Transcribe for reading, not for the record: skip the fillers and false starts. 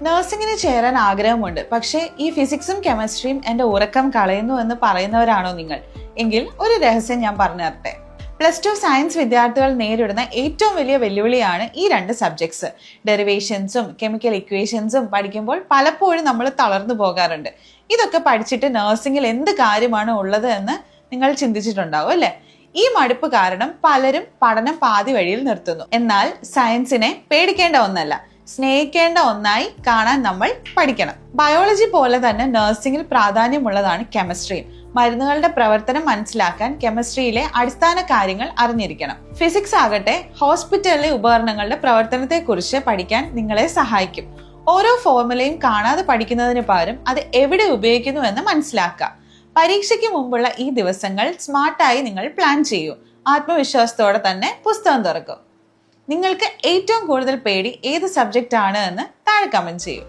നഴ്സിംഗിന് ചേരാൻ ആഗ്രഹമുണ്ട്, പക്ഷേ ഈ ഫിസിക്സും കെമിസ്ട്രിയും എന്റെ ഉറക്കം കളയുന്നു എന്ന് പറയുന്നവരാണോ നിങ്ങൾ? എങ്കിൽ ഒരു രഹസ്യം ഞാൻ പറഞ്ഞു തരട്ടെ. +2 സയൻസ് വിദ്യാർത്ഥികൾ നേരിടുന്ന ഏറ്റവും വലിയ വെല്ലുവിളിയാണ് ഈ രണ്ട് സബ്ജക്ട്സ്. ഡെറിവേഷൻസും കെമിക്കൽ ഇക്വേഷൻസും പഠിക്കുമ്പോൾ പലപ്പോഴും നമ്മൾ തളർന്നു പോകാറുണ്ട്. ഇതൊക്കെ പഠിച്ചിട്ട് നഴ്സിംഗിൽ എന്ത് കാര്യമാണ് ഉള്ളത് എന്ന് നിങ്ങൾ ചിന്തിച്ചിട്ടുണ്ടാവും അല്ലെ? ഈ മടുപ്പ് കാരണം പലരും പഠനം പാതി വഴിയിൽ നിർത്തുന്നു. എന്നാൽ സയൻസിനെ പേടിക്കേണ്ട ഒന്നല്ല, സ്നേഹിക്കേണ്ട ഒന്നായി കാണാൻ നമ്മൾ പഠിക്കണം. ബയോളജി പോലെ തന്നെ നഴ്സിംഗിൽ പ്രാധാന്യമുള്ളതാണ് കെമിസ്ട്രിയും. മരുന്നുകളുടെ പ്രവർത്തനം മനസ്സിലാക്കാൻ കെമിസ്ട്രിയിലെ അടിസ്ഥാന കാര്യങ്ങൾ അറിഞ്ഞിരിക്കണം. ഫിസിക്സ് ആകട്ടെ ഹോസ്പിറ്റലിലെ ഉപകരണങ്ങളുടെ പ്രവർത്തനത്തെ കുറിച്ച് പഠിക്കാൻ നിങ്ങളെ സഹായിക്കും. ഓരോ ഫോർമുലയും കാണാതെ പഠിക്കുന്നതിന് പകരം അത് എവിടെ ഉപയോഗിക്കുന്നു എന്ന് മനസ്സിലാക്കുക. പരീക്ഷയ്ക്ക് മുമ്പുള്ള ഈ ദിവസങ്ങൾ സ്മാർട്ടായി നിങ്ങൾ പ്ലാൻ ചെയ്യൂ. ആത്മവിശ്വാസത്തോടെ തന്നെ പുസ്തകം തുറക്കൂ. നിങ്ങൾക്ക് ഏറ്റവും കൂടുതൽ പേടി ഏത് സബ്ജക്റ്റ് ആണ് എന്ന് താഴെ കമന്റ് ചെയ്യൂ.